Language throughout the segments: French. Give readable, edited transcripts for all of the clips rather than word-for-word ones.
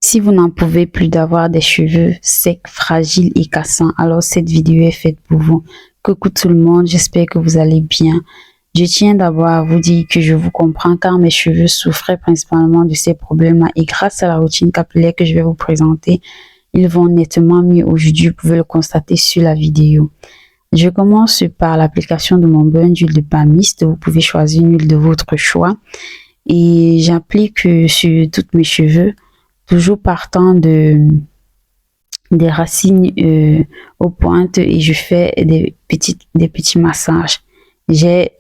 Si vous n'en pouvez plus d'avoir des cheveux secs, fragiles et cassants, alors cette vidéo est faite pour vous. Coucou tout le monde, j'espère que vous allez bien. Je tiens d'abord à vous dire que je vous comprends car mes cheveux souffraient principalement de ces problèmes-là et grâce à la routine capillaire que je vais vous présenter, ils vont nettement mieux aujourd'hui, vous pouvez le constater sur la vidéo. Je commence par l'application de mon bain d'huile de palmiste. Vous pouvez choisir une huile de votre choix et j'applique sur tous mes cheveux, toujours partant des racines aux pointes et je fais des petits massages. J'ai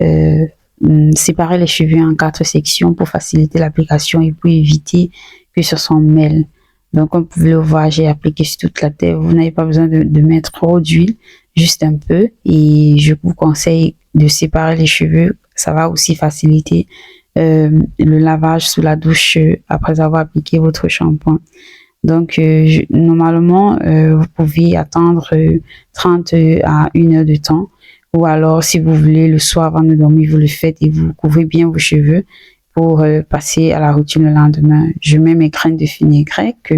séparé les cheveux en 4 sections pour faciliter l'application et pour éviter que ce s'en mêle. Donc, comme vous pouvez le voir, j'ai appliqué sur toute la tête. Vous n'avez pas besoin de mettre trop d'huile, juste un peu. Et je vous conseille de séparer les cheveux. Ça va aussi faciliter le lavage sous la douche après avoir appliqué votre shampoing. Donc, normalement, vous pouvez attendre 30 à 1 heure de temps. Ou alors, si vous voulez, le soir avant de dormir, vous le faites et vous couvrez bien vos cheveux pour passer à la routine le lendemain. Je mets mes graines de fenugrec,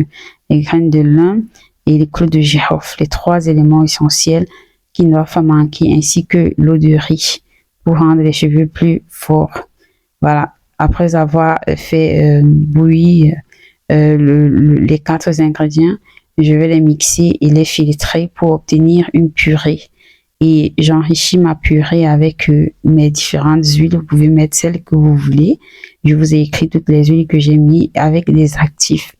les graines de lin et les clous de girofle, les 3 éléments essentiels qui ne doivent pas manquer, ainsi que l'eau de riz pour rendre les cheveux plus forts. Voilà, après avoir fait bouillir les 4 ingrédients, je vais les mixer et les filtrer pour obtenir une purée. Et j'enrichis ma purée avec mes différentes huiles. Vous pouvez mettre celles que vous voulez. Je vous ai écrit toutes les huiles que j'ai mis avec des actifs.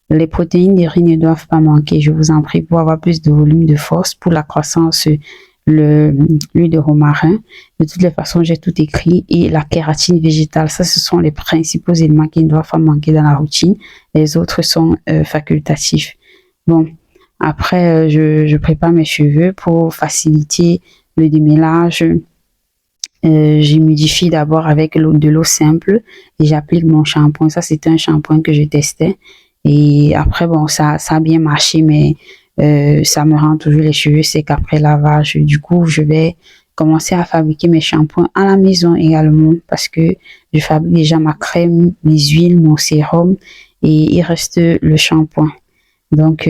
Les protéines des riz ne doivent pas manquer. Je vous en prie pour avoir plus de volume, de force pour la croissance, l'huile de romarin. De toutes les façons, j'ai tout écrit. Et la kératine végétale, ça, ce sont les principaux éléments qui ne doivent pas manquer dans la routine. Les autres sont facultatifs. Bon. Après, je prépare mes cheveux pour faciliter le démêlage. J'humidifie d'abord avec de l'eau simple et j'applique mon shampoing. Ça, c'était un shampoing que je testais. Et après, bon, ça a bien marché, mais ça me rend toujours les cheveux secs après lavage. Du coup, je vais commencer à fabriquer mes shampoings à la maison également parce que je fabrique déjà ma crème, mes huiles, mon sérum et il reste le shampoing. Donc,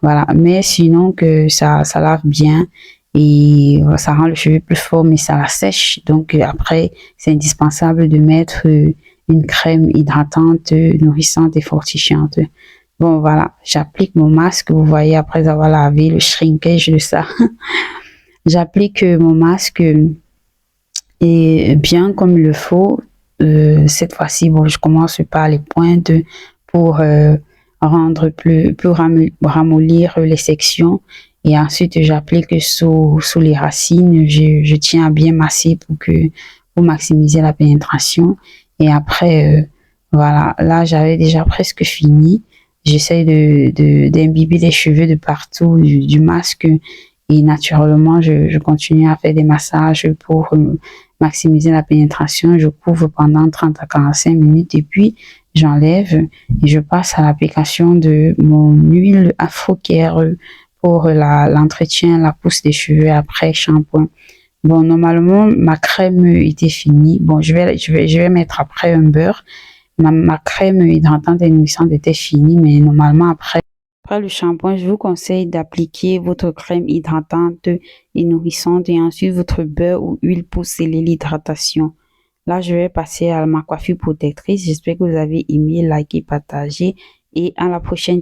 voilà. Mais sinon, que ça lave bien et ça rend le cheveu plus fort, mais ça la sèche. Donc, après, c'est indispensable de mettre une crème hydratante, nourrissante et fortifiante. Bon, voilà. J'applique mon masque. Vous voyez, après avoir lavé le shrinkage de ça, j'applique mon masque et bien comme il le faut. Cette fois-ci, bon, je commence par les pointes pour rendre plus ramollir les sections et ensuite j'applique sous les racines. Je tiens à bien masser pour maximiser la pénétration et après voilà, là j'avais déjà presque fini. J'essaie d'imbiber les cheveux de partout du masque et naturellement je continue à faire des massages pour maximiser la pénétration. Je couvre pendant 30 à 45 minutes et puis j'enlève et je passe à l'application de mon huile Afro Care pour l'entretien, la pousse des cheveux après shampoing. Bon, normalement, ma crème était finie. Bon, je vais mettre après un beurre. Ma crème hydratante et nourrissante était finie, mais normalement, après le shampoing, je vous conseille d'appliquer votre crème hydratante et nourrissante et ensuite votre beurre ou huile pour sceller l'hydratation. Là, je vais passer à ma coiffure protectrice. J'espère que vous avez aimé, liké, partagé et à la prochaine.